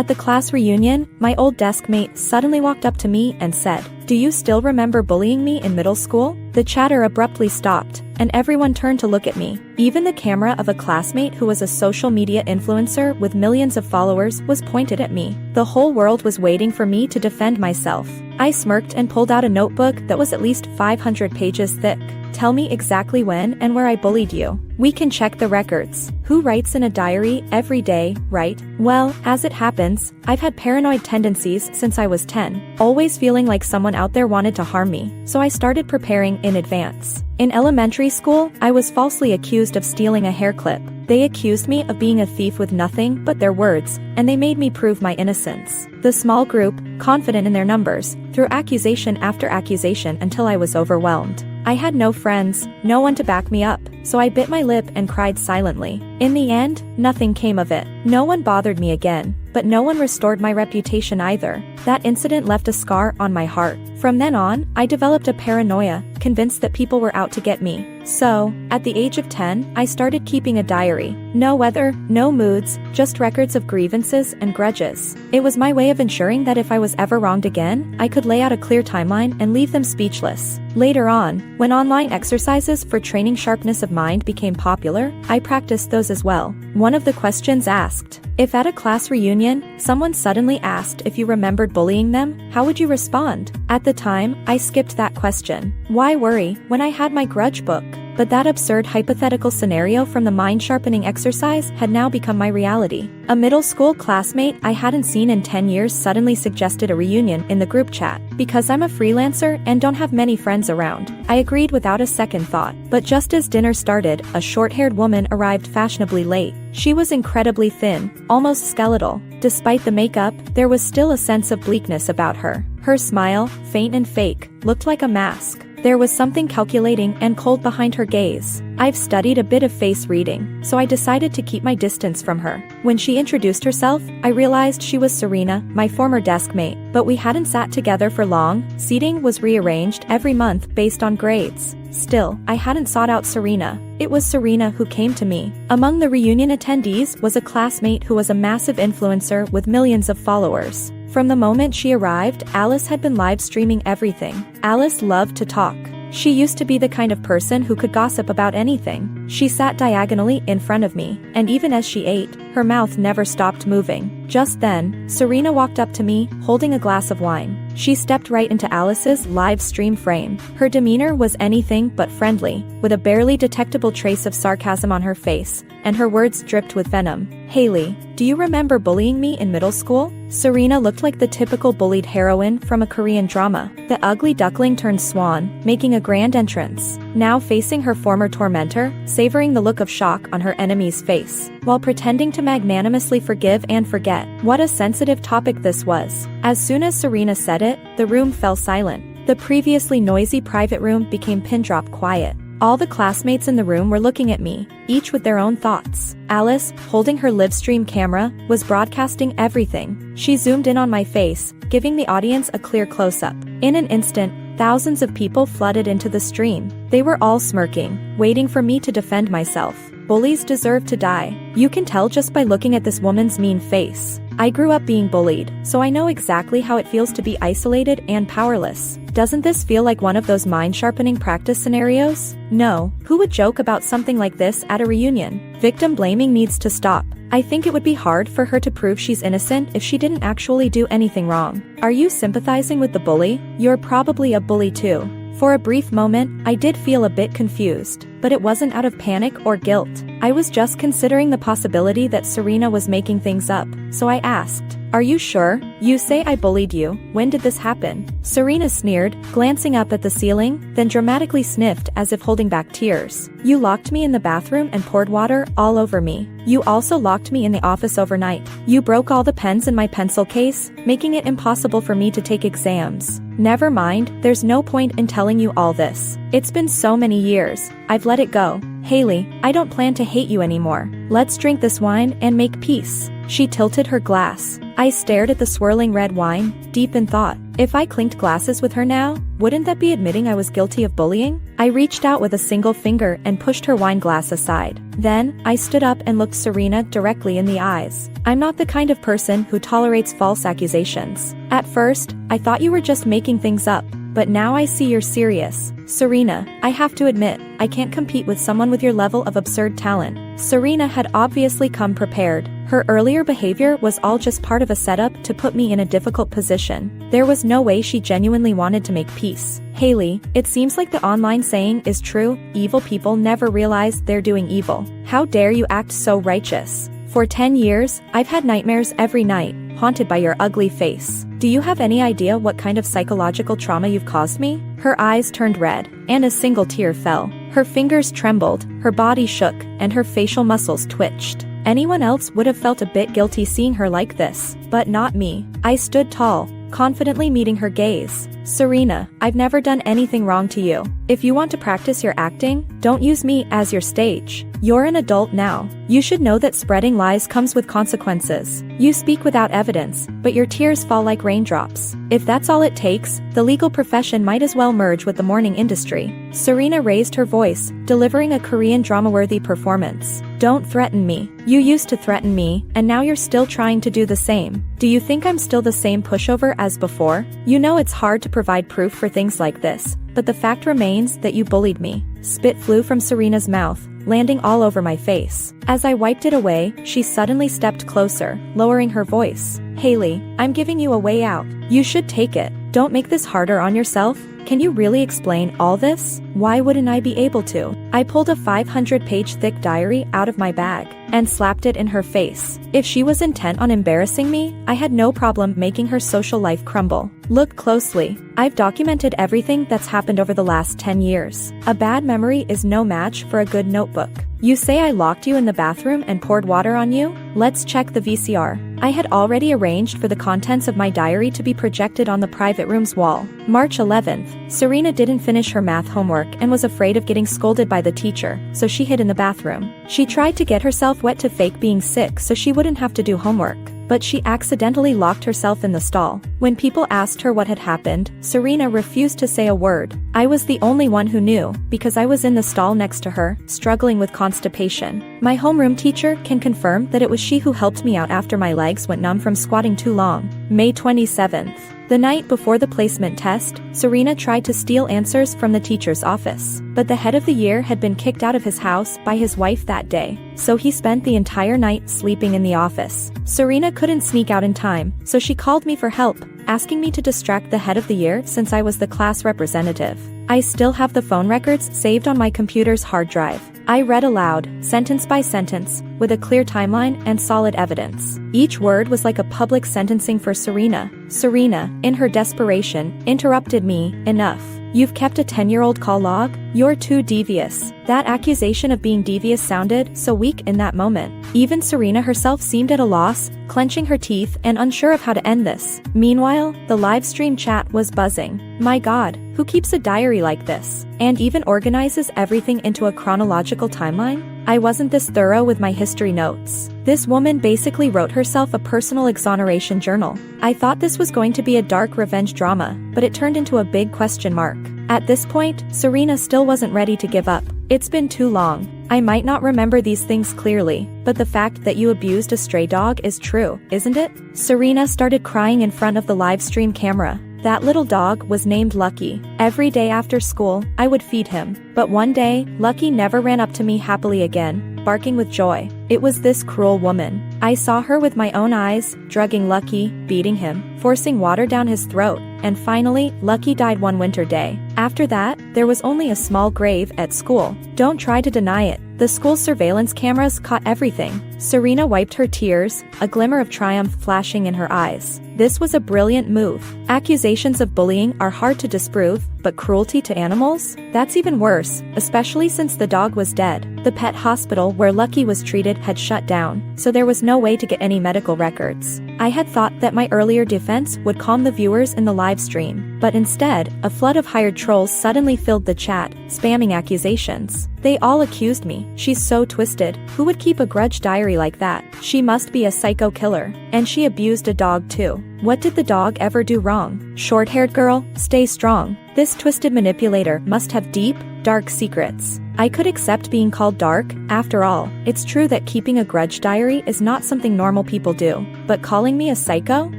At the class reunion, my old desk mate suddenly walked up to me and said, "Do you still remember bullying me in middle school?" The chatter abruptly stopped, and everyone turned to look at me. Even the camera of a classmate who was a social media influencer with millions of followers was pointed at me. The whole world was waiting for me to defend myself. I smirked and pulled out a notebook that was at least 500 pages thick. "Tell me exactly when and where I bullied you. We can check the records." Who writes in a diary every day, right? Well, as it happens, I've had paranoid tendencies since I was 10, always feeling like someone out there wanted to harm me, so I started preparing in advance. In elementary school, I was falsely accused of stealing a hair clip. They accused me of being a thief with nothing but their words, and they made me prove my innocence. The small group, confident in their numbers, threw accusation after accusation until I was overwhelmed. I had no friends, no one to back me up, so I bit my lip and cried silently. In the end, nothing came of it. No one bothered me again, but no one restored my reputation either. That incident left a scar on my heart. From then on, I developed a paranoia, convinced that people were out to get me. So, at the age of 10, I started keeping a diary. No weather, no moods, just records of grievances and grudges. It was my way of ensuring that if I was ever wronged again, I could lay out a clear timeline and leave them speechless. Later on, when online exercises for training sharpness of mind became popular, I practiced those as well. One of the questions asked, if at a class reunion, someone suddenly asked if you remembered bullying them, how would you respond? At the time, I skipped that question. Why worry when I had my grudge book? But that absurd hypothetical scenario from the mind-sharpening exercise had now become my reality. A middle school classmate I hadn't seen in 10 years suddenly suggested a reunion in the group chat. Because I'm a freelancer and don't have many friends around, I agreed without a second thought. But just as dinner started, a short-haired woman arrived fashionably late. She was incredibly thin, almost skeletal. Despite the makeup, there was still a sense of bleakness about her. Her smile, faint and fake, looked like a mask. There was something calculating and cold behind her gaze. I've studied a bit of face reading, so I decided to keep my distance from her. When she introduced herself, I realized she was Serena, my former desk mate. But we hadn't sat together for long. Seating was rearranged every month based on grades. Still, I hadn't sought out Serena. It was Serena who came to me. Among the reunion attendees was a classmate who was a massive influencer with millions of followers. From the moment she arrived, Alice had been live streaming everything. Alice loved to talk. She used to be the kind of person who could gossip about anything. She sat diagonally in front of me, and even as she ate, her mouth never stopped moving. Just then, Serena walked up to me, holding a glass of wine. She stepped right into Alice's live stream frame. Her demeanor was anything but friendly, with a barely detectable trace of sarcasm on her face, and her words dripped with venom. "Haley, do you remember bullying me in middle school?" Serena looked like the typical bullied heroine from a Korean drama. The ugly duckling turned swan, making a grand entrance. Now facing her former tormentor, savoring the look of shock on her enemy's face, while pretending to magnanimously forgive and forget. What a sensitive topic this was. As soon as Serena said it, the room fell silent. The previously noisy private room became pin-drop quiet. All the classmates in the room were looking at me, each with their own thoughts. Alice, holding her live stream camera, was broadcasting everything. She zoomed in on my face, giving the audience a clear close-up. In an instant, thousands of people flooded into the stream. They were all smirking, waiting for me to defend myself. Bullies deserve to die. You can tell just by looking at this woman's mean face. I grew up being bullied, so I know exactly how it feels to be isolated and powerless. Doesn't this feel like one of those mind-sharpening practice scenarios? No, who would joke about something like this at a reunion? Victim blaming needs to stop. I think it would be hard for her to prove she's innocent if she didn't actually do anything wrong. Are you sympathizing with the bully? You're probably a bully too. For a brief moment, I did feel a bit confused, but it wasn't out of panic or guilt. I was just considering the possibility that Serena was making things up, so I asked, "Are you sure? You say I bullied you. When did this happen?" Serena sneered, glancing up at the ceiling, then dramatically sniffed as if holding back tears. "You locked me in the bathroom and poured water all over me. You also locked me in the office overnight. You broke all the pens in my pencil case, making it impossible for me to take exams. Never mind, there's no point in telling you all this. It's been so many years. I've let it go. Haley, I don't plan to hate you anymore. Let's drink this wine and make peace." She tilted her glass. I stared at the swirling red wine, deep in thought. If I clinked glasses with her now, wouldn't that be admitting I was guilty of bullying? I reached out with a single finger and pushed her wine glass aside. Then, I stood up and looked Serena directly in the eyes. I'm not the kind of person who tolerates false accusations. At first, I thought you were just making things up. But now I see you're serious. Serena, I have to admit, I can't compete with someone with your level of absurd talent. Serena had obviously come prepared. Her earlier behavior was all just part of a setup to put me in a difficult position. There was no way she genuinely wanted to make peace. Haley, it seems like the online saying is true, evil people never realize they're doing evil. How dare you act so righteous? For 10 years, I've had nightmares every night, haunted by your ugly face. Do you have any idea what kind of psychological trauma you've caused me? Her eyes turned red, and a single tear fell. Her fingers trembled, her body shook, and her facial muscles twitched. Anyone else would have felt a bit guilty seeing her like this, but not me. I stood tall, confidently meeting her gaze. Serena, I've never done anything wrong to you. If you want to practice your acting, don't use me as your stage. You're an adult now. You should know that spreading lies comes with consequences. You speak without evidence, but your tears fall like raindrops. If that's all it takes, the legal profession might as well merge with the mourning industry. Serena raised her voice, delivering a Korean drama-worthy performance. Don't threaten me. You used to threaten me, and now you're still trying to do the same. Do you think I'm still the same pushover as before? You know it's hard to provide proof for things like this, but the fact remains that you bullied me. Spit flew from Serena's mouth, landing all over my face. As I wiped it away, she suddenly stepped closer, lowering her voice. Haley, I'm giving you a way out. You should take it. Don't make this harder on yourself. Can you really explain all this? Why wouldn't I be able to? I pulled a 500-page thick diary out of my bag and slapped it in her face. If she was intent on embarrassing me, I had no problem making her social life crumble. Look closely. I've documented everything that's happened over the last 10 years. A bad memory is no match for a good notebook. You say I locked you in the bathroom and poured water on you? Let's check the VCR. I had already arranged for the contents of my diary to be projected on the private room's wall. March 11th, Serena didn't finish her math homework and was afraid of getting scolded by the teacher, so she hid in the bathroom. She tried to get herself wet to fake being sick so she wouldn't have to do homework. But she accidentally locked herself in the stall. When people asked her what had happened, Serena refused to say a word. I was the only one who knew, because I was in the stall next to her, struggling with constipation. My homeroom teacher can confirm that it was she who helped me out after my legs went numb from squatting too long. May 27th. The night before the placement test, Serena tried to steal answers from the teacher's office. But the head of the year had been kicked out of his house by his wife that day, so he spent the entire night sleeping in the office. Serena couldn't sneak out in time, so she called me for help, asking me to distract the head of the year since I was the class representative. I still have the phone records saved on my computer's hard drive. I read aloud, sentence by sentence, with a clear timeline and solid evidence. Each word was like a public sentencing for Serena. Serena, in her desperation, interrupted me. Enough. You've kept a 10-year-old call log? You're too devious. That accusation of being devious sounded so weak in that moment. Even Serena herself seemed at a loss, clenching her teeth and unsure of how to end this. Meanwhile, the live stream chat was buzzing. My God, who keeps a diary like this? And even organizes everything into a chronological timeline? I wasn't this thorough with my history notes. This woman basically wrote herself a personal exoneration journal. I thought this was going to be a dark revenge drama, but it turned into a big question mark. At this point, Serena still wasn't ready to give up. It's been too long. I might not remember these things clearly, but the fact that you abused a stray dog is true, isn't it? Serena started crying in front of the live stream camera. That little dog was named Lucky. Every day after school, I would feed him. But one day, Lucky never ran up to me happily again, barking with joy. It was this cruel woman. I saw her with my own eyes, drugging Lucky, beating him, forcing water down his throat, and finally, Lucky died one winter day. After that, there was only a small grave at school. Don't try to deny it. The school's surveillance cameras caught everything. Serena wiped her tears, a glimmer of triumph flashing in her eyes. This was a brilliant move. Accusations of bullying are hard to disprove, but cruelty to animals? That's even worse, especially since the dog was dead. The pet hospital where Lucky was treated had shut down, so there was no way to get any medical records. I had thought that my earlier defense would calm the viewers in the live stream, but instead, a flood of hired trolls suddenly filled the chat, spamming accusations. They all accused me. She's so twisted. Who would keep a grudge diary like that? She must be a psycho killer. And she abused a dog too. What did the dog ever do wrong? Short-haired girl, stay strong. This twisted manipulator must have deep, dark secrets. I could accept being called dark. After all, it's true that keeping a grudge diary is not something normal people do. But calling me a psycho?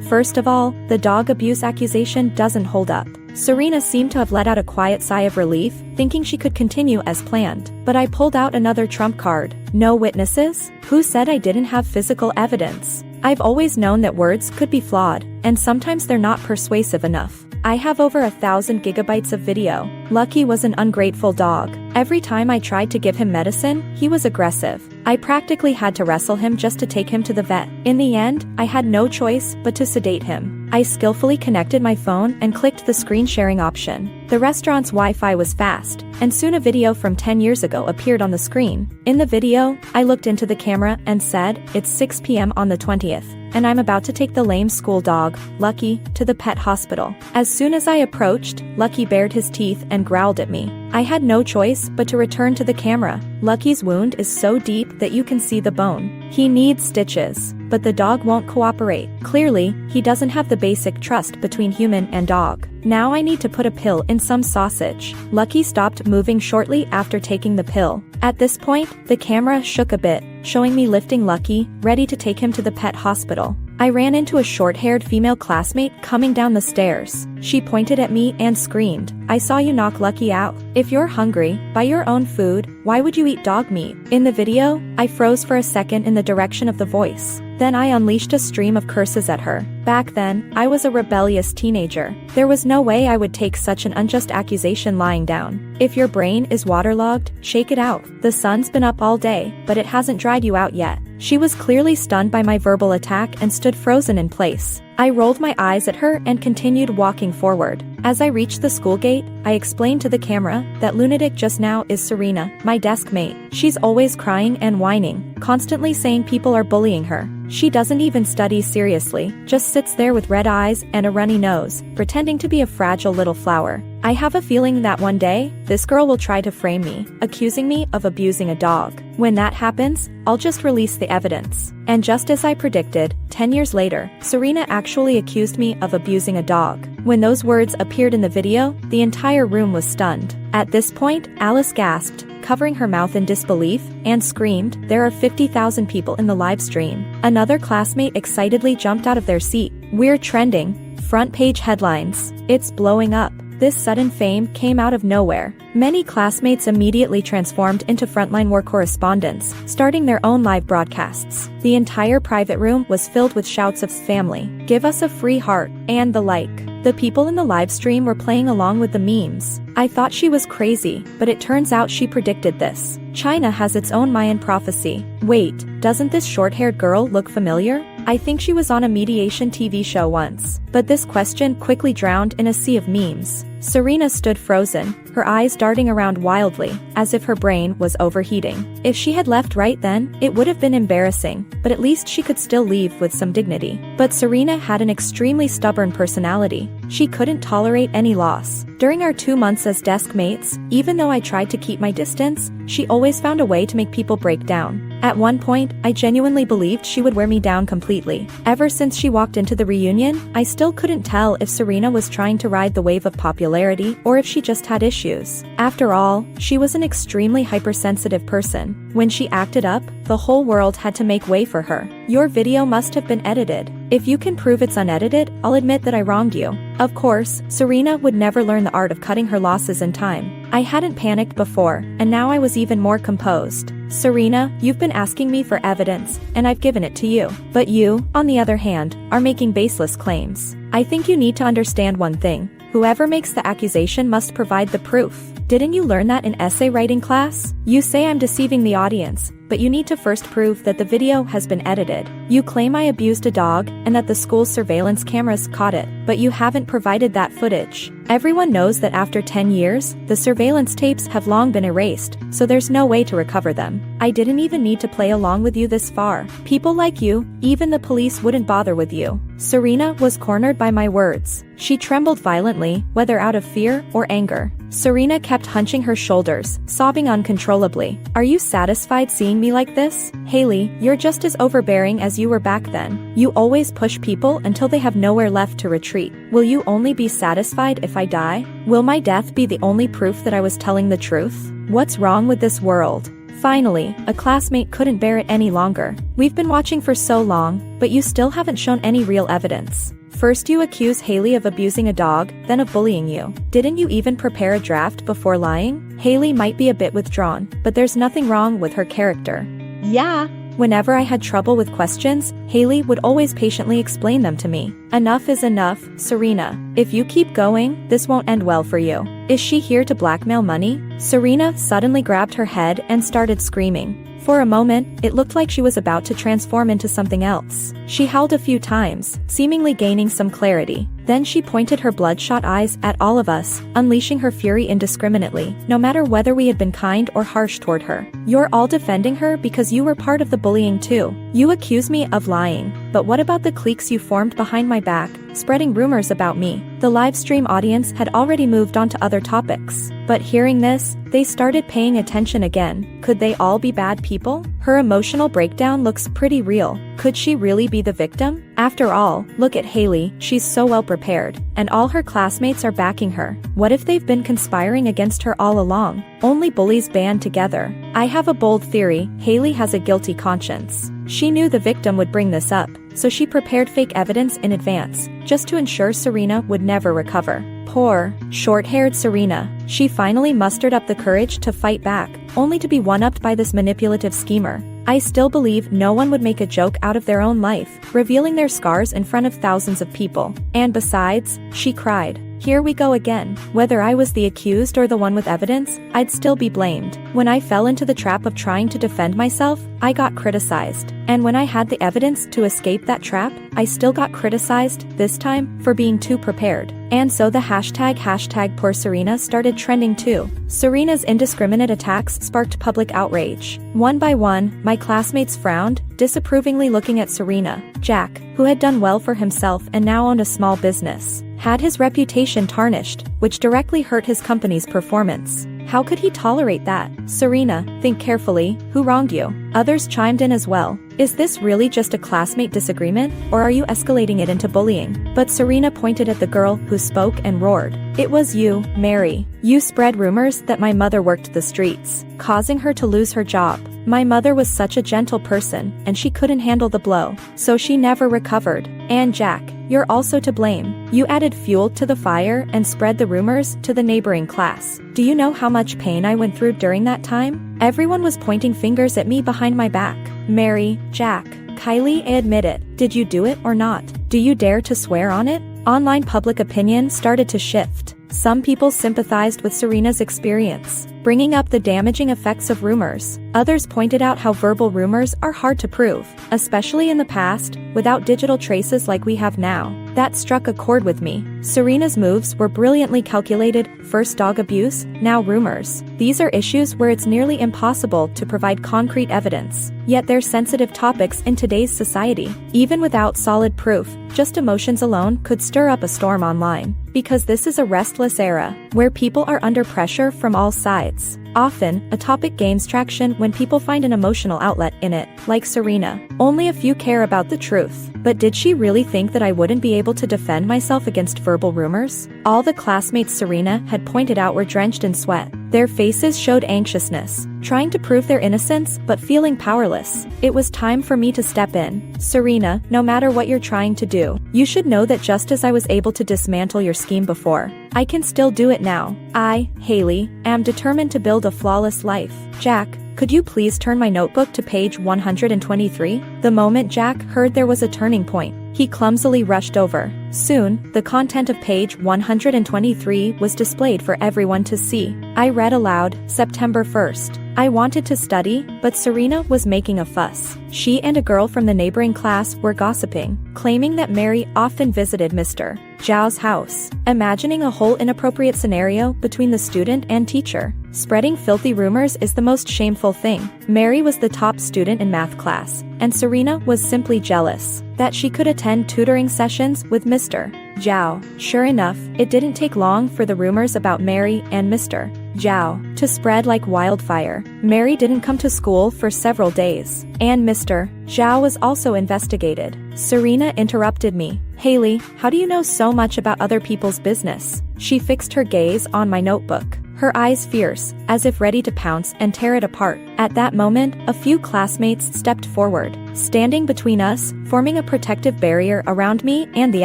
First of all, the dog abuse accusation doesn't hold up. Serena seemed to have let out a quiet sigh of relief, thinking she could continue as planned. But I pulled out another trump card. No witnesses? Who said I didn't have physical evidence? I've always known that words could be flawed, and sometimes they're not persuasive enough. I have over 1,000 gigabytes of video. Lucky was an ungrateful dog. Every time I tried to give him medicine, he was aggressive. I practically had to wrestle him just to take him to the vet. In the end, I had no choice but to sedate him. I skillfully connected my phone and clicked the screen sharing option. The restaurant's Wi-Fi was fast, and soon a video from 10 years ago appeared on the screen. In the video, I looked into the camera and said, "It's 6 p.m. on the 20th. And I'm about to take the lame school dog, Lucky, to the pet hospital." As soon as I approached, Lucky bared his teeth and growled at me. I had no choice but to return to the camera. Lucky's wound is so deep that you can see the bone. He needs stitches, but the dog won't cooperate. Clearly, he doesn't have the basic trust between human and dog. Now I need to put a pill in some sausage. Lucky stopped moving shortly after taking the pill. At this point, the camera shook a bit, showing me lifting Lucky, ready to take him to the pet hospital. I ran into a short-haired female classmate coming down the stairs. She pointed at me and screamed, "I saw you knock Lucky out. If you're hungry, buy your own food. Why would you eat dog meat?" In the video, I froze for a second in the direction of the voice. Then I unleashed a stream of curses at her. Back then, I was a rebellious teenager. There was no way I would take such an unjust accusation lying down. If your brain is waterlogged, shake it out. The sun's been up all day, but it hasn't dried you out yet. She was clearly stunned by my verbal attack and stood frozen in place. I rolled my eyes at her and continued walking forward. As I reached the school gate, I explained to the camera that lunatic just now is Serena, my desk mate. She's always crying and whining, constantly saying people are bullying her. She doesn't even study seriously, just sits there with red eyes and a runny nose, pretending to be a fragile little flower. I have a feeling that one day, this girl will try to frame me, accusing me of abusing a dog. When that happens, I'll just release the evidence. And just as I predicted, 10 years later, Serena actually accused me of abusing a dog. When those words appeared in the video, the entire room was stunned. At this point, Alice gasped, covering her mouth in disbelief, and screamed, "There are 50,000 people in the live stream." Another classmate excitedly jumped out of their seat. "We're trending. Front page headlines. It's blowing up." This sudden fame came out of nowhere. Many classmates immediately transformed into frontline war correspondents, starting their own live broadcasts. The entire private room was filled with shouts of "Family, give us a free heart," and the like. The people in the live stream were playing along with the memes. I thought she was crazy, but it turns out she predicted this. China has its own Mayan prophecy. Wait, doesn't this short-haired girl look familiar? I think she was on a mediation TV show once. But this question quickly drowned in a sea of memes. Serena stood frozen, her eyes darting around wildly, as if her brain was overheating. If she had left right then, it would have been embarrassing, but at least she could still leave with some dignity. But Serena had an extremely stubborn personality. She couldn't tolerate any loss. During our 2 months as desk mates, even though I tried to keep my distance, she always found a way to make people break down. At one point, I genuinely believed she would wear me down completely. Ever since she walked into the reunion, I still couldn't tell if Serena was trying to ride the wave of popularity or if she just had issues. After all, she was an extremely hypersensitive person. When she acted up, the whole world had to make way for her. Your video must have been edited. If you can prove it's unedited, I'll admit that I wronged you. Of course, Serena would never learn the art of cutting her losses in time. I hadn't panicked before, and now I was even more composed. "Serena, you've been asking me for evidence, and I've given it to you. But you, on the other hand, are making baseless claims. I think you need to understand one thing. Whoever makes the accusation must provide the proof. Didn't you learn that in essay writing class? You say I'm deceiving the audience, but you need to first prove that the video has been edited. You claim I abused a dog and that the school's surveillance cameras caught it, but you haven't provided that footage. Everyone knows that after 10 years, the surveillance tapes have long been erased, so there's no way to recover them. I didn't even need to play along with you this far. People like you, even the police wouldn't bother with you. Serena was cornered by my words. She trembled violently, whether out of fear or anger. Serena kept hunching her shoulders, sobbing uncontrollably. Are you satisfied seeing me like this? Haley, you're just as overbearing as you were back then. You always push people until they have nowhere left to retreat. Will you only be satisfied if I die? Will my death be the only proof that I was telling the truth? What's wrong with this world? Finally, a classmate couldn't bear it any longer. We've been watching for so long, but you still haven't shown any real evidence. First you accuse Haley of abusing a dog, then of bullying you. Didn't you even prepare a draft before lying? Haley might be a bit withdrawn, but there's nothing wrong with her character. Yeah. Whenever I had trouble with questions, Haley would always patiently explain them to me. Enough is enough, Serena. If you keep going, this won't end well for you. Is she here to blackmail money? Serena suddenly grabbed her head and started screaming. For a moment, it looked like she was about to transform into something else. She howled a few times, seemingly gaining some clarity. Then she pointed her bloodshot eyes at all of us, unleashing her fury indiscriminately, no matter whether we had been kind or harsh toward her. You're all defending her because you were part of the bullying too. You accuse me of lying, but what about the cliques you formed behind my back, spreading rumors about me? The livestream audience had already moved on to other topics. But hearing this, they started paying attention again. Could they all be bad people? Her emotional breakdown looks pretty real. Could she really be the victim? After all, look at Haley, she's so well prepared, and all her classmates are backing her. What if they've been conspiring against her all along? Only bullies band together. I have a bold theory, Haley has a guilty conscience. She knew the victim would bring this up, so she prepared fake evidence in advance, just to ensure Serena would never recover. Poor, short-haired Serena. She finally mustered up the courage to fight back, only to be one-upped by this manipulative schemer. I still believe no one would make a joke out of their own life, revealing their scars in front of thousands of people. And besides, she cried. Here we go again. Whether I was the accused or the one with evidence, I'd still be blamed. When I fell into the trap of trying to defend myself, I got criticized. And when I had the evidence to escape that trap, I still got criticized, this time, for being too prepared. And so the hashtag poor Serena started trending too. Serena's indiscriminate attacks sparked public outrage. One by one, my classmates frowned, disapprovingly looking at Serena. Jack, who had done well for himself and now owned a small business, had his reputation tarnished, which directly hurt his company's performance. How could he tolerate that? Serena, think carefully, who wronged you? Others chimed in as well. Is this really just a classmate disagreement, or are you escalating it into bullying? But Serena pointed at the girl who spoke and roared. It was you, Mary. You spread rumors that my mother worked the streets, causing her to lose her job. My mother was such a gentle person, and she couldn't handle the blow, so she never recovered. And Jack, you're also to blame. You added fuel to the fire and spread the rumors to the neighboring class. Do you know how much pain I went through during that time? Everyone was pointing fingers at me behind my back. Mary, Jack, Kylie, admit it. Did you do it or not? Do you dare to swear on it? Online public opinion started to shift. Some people sympathized with Serena's experience, bringing up the damaging effects of rumors. Others pointed out how verbal rumors are hard to prove, especially in the past, without digital traces like we have now. That struck a chord with me. Serena's moves were brilliantly calculated, first dog abuse, now rumors. These are issues where it's nearly impossible to provide concrete evidence. Yet they're sensitive topics in today's society. Even without solid proof, just emotions alone could stir up a storm online. Because this is a restless era, where people are under pressure from all sides. Often, a topic gains traction when people find an emotional outlet in it, like Serena. Only a few care about the truth. But did she really think that I wouldn't be able to defend myself against verbal rumors? All the classmates Serena had pointed out were drenched in sweat. Their faces showed anxiousness, trying to prove their innocence but feeling powerless. It was time for me to step in. Serena, no matter what you're trying to do, you should know that just as I was able to dismantle your scheme before, I can still do it now. I, Haley, am determined to build a flawless life. Jack, could you please turn my notebook to page 123? The moment Jack heard there was a turning point, he clumsily rushed over. Soon, the content of page 123 was displayed for everyone to see. I read aloud, September 1st. I wanted to study, but Serena was making a fuss. She and a girl from the neighboring class were gossiping, claiming that Mary often visited Mr. Zhao's house. Imagining a whole inappropriate scenario between the student and teacher. Spreading filthy rumors is the most shameful thing. Mary was the top student in math class, and Serena was simply jealous that she could attend tutoring sessions with Mr. Zhao. Sure enough, it didn't take long for the rumors about Mary and Mr. Zhao to spread like wildfire. Mary didn't come to school for several days, and Mr. Zhao was also investigated. Serena interrupted me. Haley, how do you know so much about other people's business? She fixed her gaze on my notebook, her eyes fierce, as if ready to pounce and tear it apart. At that moment, a few classmates stepped forward, standing between us, forming a protective barrier around me and the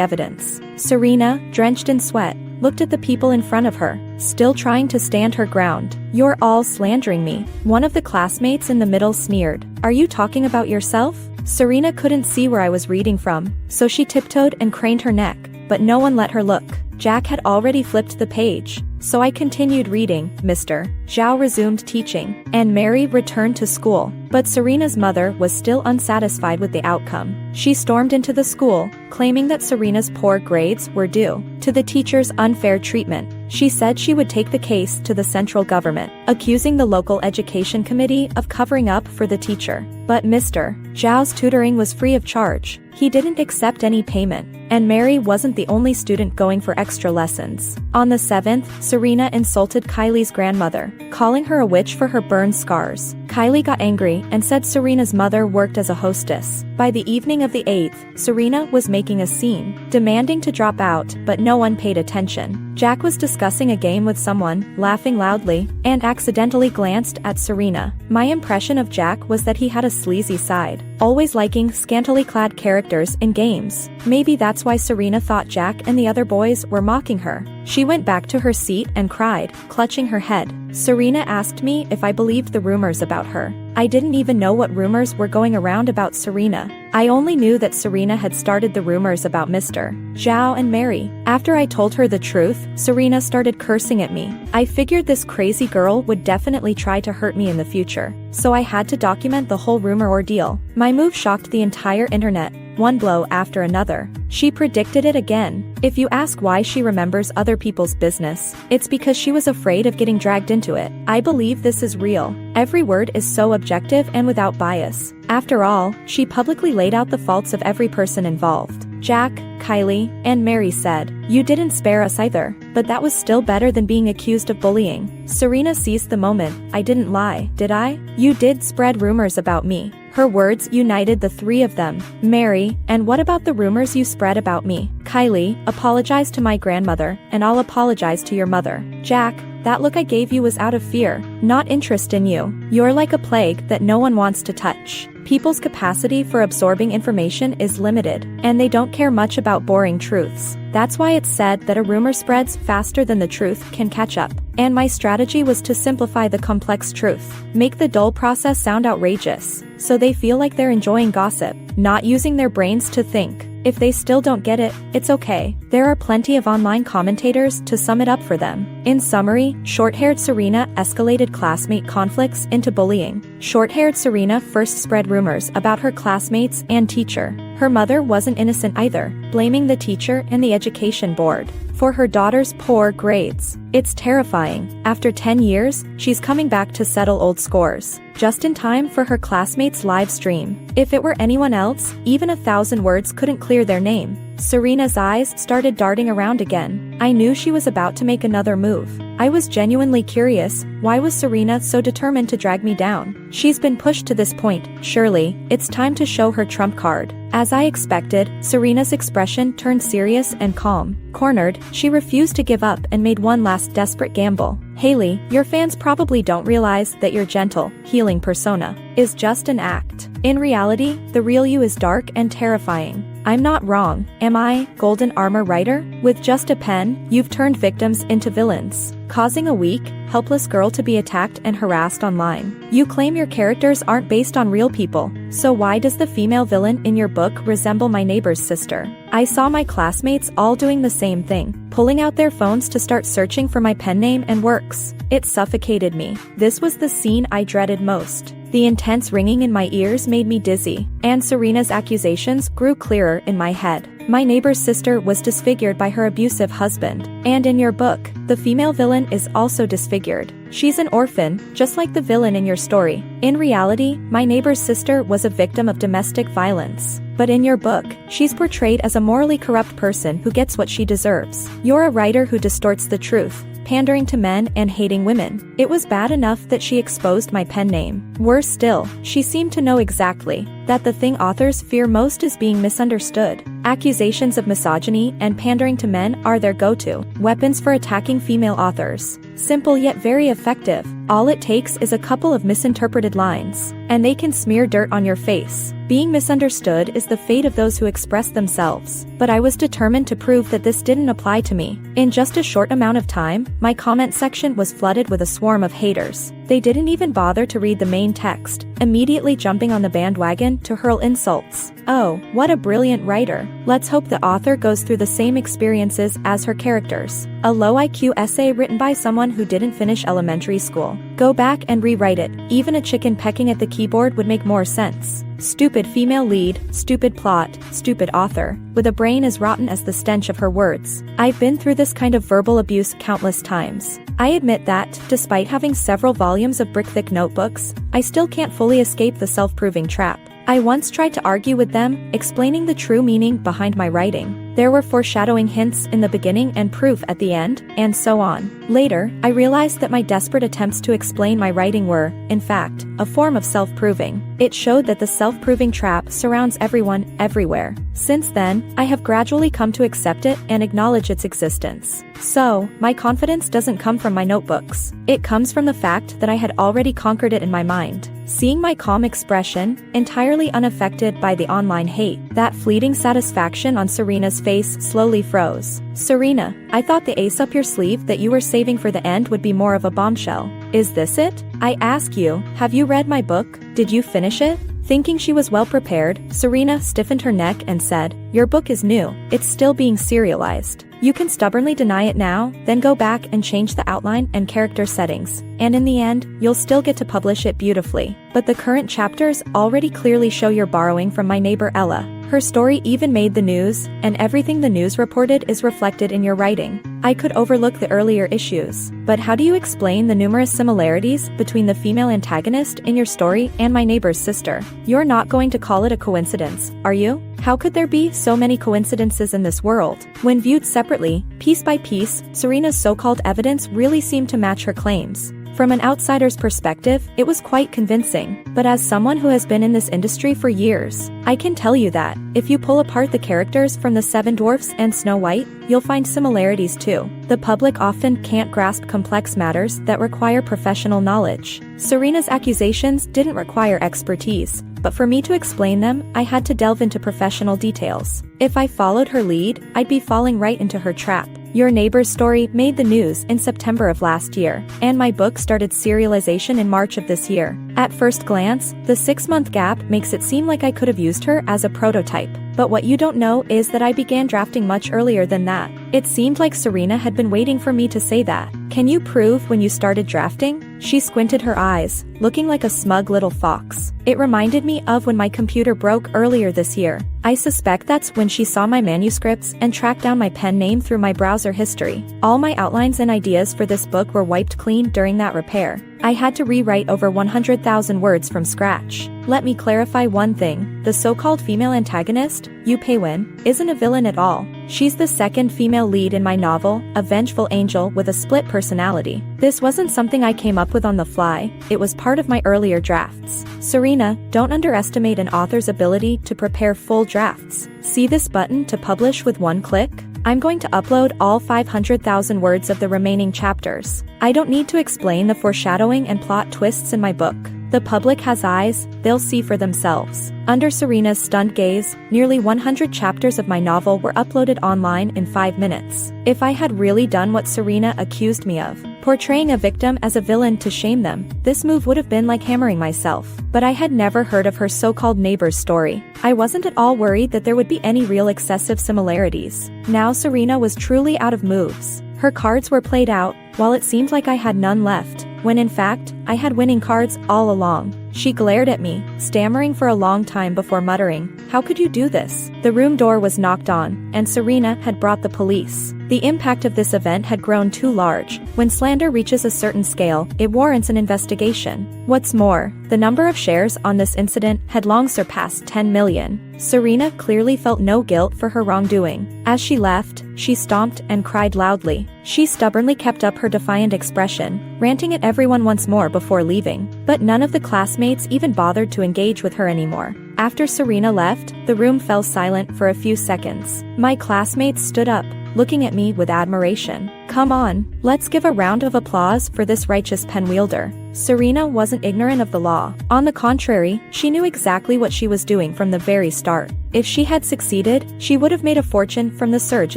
evidence. Serena, drenched in sweat, looked at the people in front of her, still trying to stand her ground. You're all slandering me. One of the classmates in the middle sneered. Are you talking about yourself? Serena couldn't see where I was reading from, so she tiptoed and craned her neck, but no one let her look. Jack had already flipped the page, so I continued reading. Mr. Zhao resumed teaching, and Mary returned to school. But Serena's mother was still unsatisfied with the outcome. She stormed into the school, claiming that Serena's poor grades were due to the teacher's unfair treatment. She said she would take the case to the central government, accusing the local education committee of covering up for the teacher. But Mr. Zhao's tutoring was free of charge. He didn't accept any payment, and Mary wasn't the only student going for extra lessons. On the 7th, Serena insulted Kylie's grandmother, calling her a witch for her burn scars. Kylie got angry and said Serena's mother worked as a hostess. By the evening of the 8th, Serena was making a scene, demanding to drop out, but no one paid attention. Jack was discussing a game with someone, laughing loudly, and accidentally glanced at Serena. My impression of Jack was that he had a sleazy side, always liking scantily clad characters in games. Maybe that's why Serena thought Jack and the other boys were mocking her. She went back to her seat and cried, clutching her head. Serena asked me if I believed the rumors about her. I didn't even know what rumors were going around about Serena. I only knew that Serena had started the rumors about Mr. Zhao and Mary. After I told her the truth, Serena started cursing at me. I figured this crazy girl would definitely try to hurt me in the future, so I had to document the whole rumor ordeal. My move shocked the entire internet, one blow after another. She predicted it again. If you ask why she remembers other people's business, it's because she was afraid of getting dragged into it. I believe this is real. Every word is so objective and without bias. After all, she publicly laid out the faults of every person involved. Jack, Kylie, and Mary said, "You didn't spare us either," but that was still better than being accused of bullying. Serena seized the moment. I didn't lie, did I? You did spread rumors about me. Her words united the three of them. Mary, and what about the rumors you spread about me? Kylie, apologize to my grandmother, and I'll apologize to your mother. Jack, that look I gave you was out of fear, not interest in you. You're like a plague that no one wants to touch. People's capacity for absorbing information is limited, and they don't care much about boring truths. That's why it's said that a rumor spreads faster than the truth can catch up. And my strategy was to simplify the complex truth, make the dull process sound outrageous, so they feel like they're enjoying gossip, not using their brains to think. If they still don't get it, it's okay. There are plenty of online commentators to sum it up for them. In summary, short-haired Serena escalated classmate conflicts into bullying. Short-haired Serena first spread rumors about her classmates and teacher. Her mother wasn't innocent either, blaming the teacher and the education board for her daughter's poor grades. It's terrifying. After 10 years, she's coming back to settle old scores, just in time for her classmates' live stream. If it were anyone else, even 1,000 words couldn't clear their name. Serena's eyes started darting around again. I knew she was about to make another move. I was genuinely curious, why was Serena so determined to drag me down? She's been pushed to this point, surely, it's time to show her trump card. As I expected, Serena's expression turned serious and calm. Cornered, she refused to give up and made one last desperate gamble. Haley, your fans probably don't realize that your gentle, healing persona is just an act. In reality, the real you is dark and terrifying. I'm not wrong, am I, Golden Armor writer? With just a pen, you've turned victims into villains, causing a weak, helpless girl to be attacked and harassed online. You claim your characters aren't based on real people, so why does the female villain in your book resemble my neighbor's sister? I saw my classmates all doing the same thing, pulling out their phones to start searching for my pen name and works. It suffocated me. This was the scene I dreaded most. The intense ringing in my ears made me dizzy, and Serena's accusations grew clearer in my head. My neighbor's sister was disfigured by her abusive husband, and in your book, the female villain is also disfigured. She's an orphan, just like the villain in your story. In reality, my neighbor's sister was a victim of domestic violence. But in your book, she's portrayed as a morally corrupt person who gets what she deserves. You're a writer who distorts the truth, pandering to men and hating women. It was bad enough that she exposed my pen name. Worse still, she seemed to know exactly that the thing authors fear most is being misunderstood. Accusations of misogyny and pandering to men are their go-to weapons for attacking female authors. Simple yet very effective. All it takes is a couple of misinterpreted lines, and they can smear dirt on your face. Being misunderstood is the fate of those who express themselves, but I was determined to prove that this didn't apply to me. In just a short amount of time, my comment section was flooded with a swarm of haters. They didn't even bother to read the main text, immediately jumping on the bandwagon to hurl insults. Oh, what a brilliant writer. Let's hope the author goes through the same experiences as her characters. A low IQ essay written by someone who didn't finish elementary school. Go back and rewrite it. Even a chicken pecking at the keyboard would make more sense. Stupid female lead, stupid plot, stupid author, with a brain as rotten as the stench of her words. I've been through this kind of verbal abuse countless times. I admit that, despite having several volumes of brick-thick notebooks, I still can't fully escape the self-proving trap. I once tried to argue with them, explaining the true meaning behind my writing. There were foreshadowing hints in the beginning and proof at the end, and so on. Later, I realized that my desperate attempts to explain my writing were, in fact, a form of self-proving. It showed that the self-proving trap surrounds everyone, everywhere. Since then, I have gradually come to accept it and acknowledge its existence. So, my confidence doesn't come from my notebooks. It comes from the fact that I had already conquered it in my mind. Seeing my calm expression, entirely unaffected by the online hate, that fleeting satisfaction on Serena's face slowly froze. Serena, I thought the ace up your sleeve that you were saving for the end would be more of a bombshell. Is this it? I ask you, have you read my book? Did you finish it? Thinking she was well prepared, Serena stiffened her neck and said, "Your book is new. It's still being serialized. You can stubbornly deny it now, then go back and change the outline and character settings, and in the end, you'll still get to publish it beautifully. But the current chapters already clearly show you're borrowing from my neighbor Ella. Her story even made the news, and everything the news reported is reflected in your writing. I could overlook the earlier issues, but how do you explain the numerous similarities between the female antagonist in your story and my neighbor's sister? You're not going to call it a coincidence, are you? How could there be so many coincidences in this world? When viewed separately, piece by piece, Serena's so-called evidence really seemed to match her claims. From an outsider's perspective, it was quite convincing, but as someone who has been in this industry for years, I can tell you that, if you pull apart the characters from the Seven Dwarfs and Snow White, you'll find similarities too. The public often can't grasp complex matters that require professional knowledge. Serena's accusations didn't require expertise, but for me to explain them, I had to delve into professional details. If I followed her lead, I'd be falling right into her trap. Your neighbor's story made the news in September of last year, and my book started serialization in March of this year. At first glance, the 6-month gap makes it seem like I could have used her as a prototype. But what you don't know is that I began drafting much earlier than that. It seemed like Serena had been waiting for me to say that. Can you prove when you started drafting? She squinted her eyes, looking like a smug little fox. It reminded me of when my computer broke earlier this year. I suspect that's when she saw my manuscripts and tracked down my pen name through my browser history. All my outlines and ideas for this book were wiped clean during that repair. I had to rewrite over 100,000 words from scratch. Let me clarify one thing. The so-called female antagonist, Yu Pei-wen, isn't a villain at all. She's the second female lead in my novel, a vengeful angel with a split personality. This wasn't something I came up with on the fly, it was part of my earlier drafts. Serena, don't underestimate an author's ability to prepare full drafts. See this button to publish with one click? I'm going to upload all 500,000 words of the remaining chapters. I don't need to explain the foreshadowing and plot twists in my book. The public has eyes, they'll see for themselves. Under Serena's stunned gaze, nearly 100 chapters of my novel were uploaded online in 5 minutes. If I had really done what Serena accused me of, portraying a victim as a villain to shame them, this move would have been like hammering myself. But I had never heard of her so-called neighbor's story. I wasn't at all worried that there would be any real excessive similarities. Now Serena was truly out of moves. Her cards were played out, while it seemed like I had none left, when in fact, I had winning cards all along. She glared at me, stammering for a long time before muttering, "How could you do this?" The room door was knocked on, and Serena had brought the police. The impact of this event had grown too large. When slander reaches a certain scale, it warrants an investigation. What's more, the number of shares on this incident had long surpassed 10 million. Serena clearly felt no guilt for her wrongdoing. As she left, she stomped and cried loudly. She stubbornly kept up her defiant expression, ranting at everyone once more before leaving. But none of the classmates even bothered to engage with her anymore. After Serena left, the room fell silent for a few seconds. My classmates stood up, looking at me with admiration. "Come on, let's give a round of applause for this righteous pen wielder." Serena wasn't ignorant of the law. On the contrary, she knew exactly what she was doing from the very start. If she had succeeded, she would have made a fortune from the surge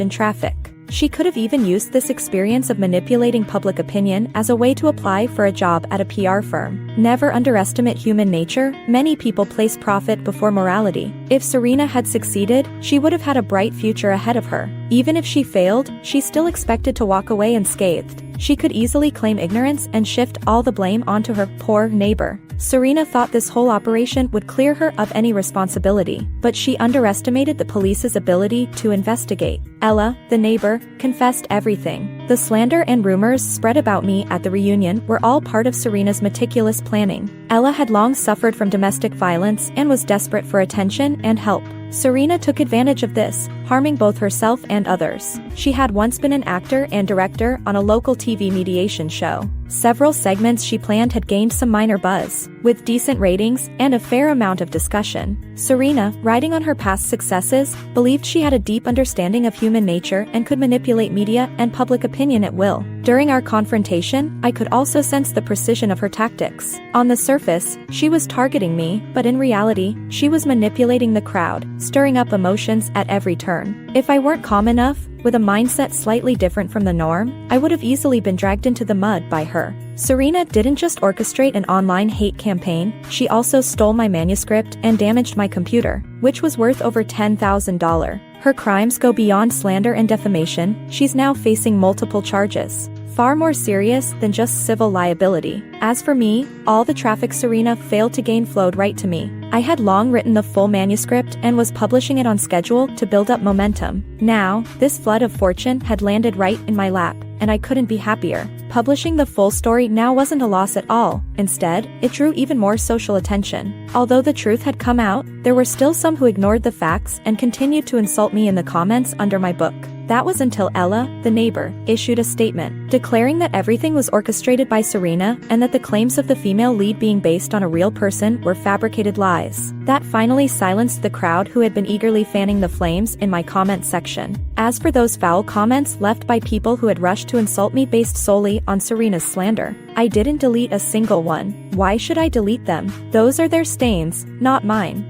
in traffic. She could have even used this experience of manipulating public opinion as a way to apply for a job at a PR firm. Never underestimate human nature. Many people place profit before morality. If Serena had succeeded, she would have had a bright future ahead of her. Even if she failed, she still expected to walk away unscathed. She could easily claim ignorance and shift all the blame onto her poor neighbor. Serena thought this whole operation would clear her of any responsibility, but she underestimated the police's ability to investigate. Ella, the neighbor, confessed everything. The slander and rumors spread about me at the reunion were all part of Serena's meticulous planning. Ella had long suffered from domestic violence and was desperate for attention and help. Serena took advantage of this, harming both herself and others. She had once been an actor and director on a local TV mediation show. Several segments she planned had gained some minor buzz, with decent ratings and a fair amount of discussion. Serena, riding on her past successes, believed she had a deep understanding of human nature and could manipulate media and public opinion at will. During our confrontation, I could also sense the precision of her tactics. On the surface, she was targeting me, but in reality, she was manipulating the crowd, stirring up emotions at every turn. If I weren't calm enough, with a mindset slightly different from the norm, I would have easily been dragged into the mud by her. Serena didn't just orchestrate an online hate campaign, she also stole my manuscript and damaged my computer, which was worth over $10,000. Her crimes go beyond slander and defamation. She's now facing multiple charges, far more serious than just civil liability. As for me, all the traffic Serena failed to gain flowed right to me. I had long written the full manuscript and was publishing it on schedule to build up momentum. Now, this flood of fortune had landed right in my lap, and I couldn't be happier. Publishing the full story now wasn't a loss at all. Instead, it drew even more social attention. Although the truth had come out, there were still some who ignored the facts and continued to insult me in the comments under my book. That was until Ella, the neighbor, issued a statement, declaring that everything was orchestrated by Serena and that the claims of the female lead being based on a real person were fabricated lies. That finally silenced the crowd who had been eagerly fanning the flames in my comment section. As for those foul comments left by people who had rushed to insult me based solely on Serena's slander, I didn't delete a single one. Why should I delete them? Those are their stains, not mine.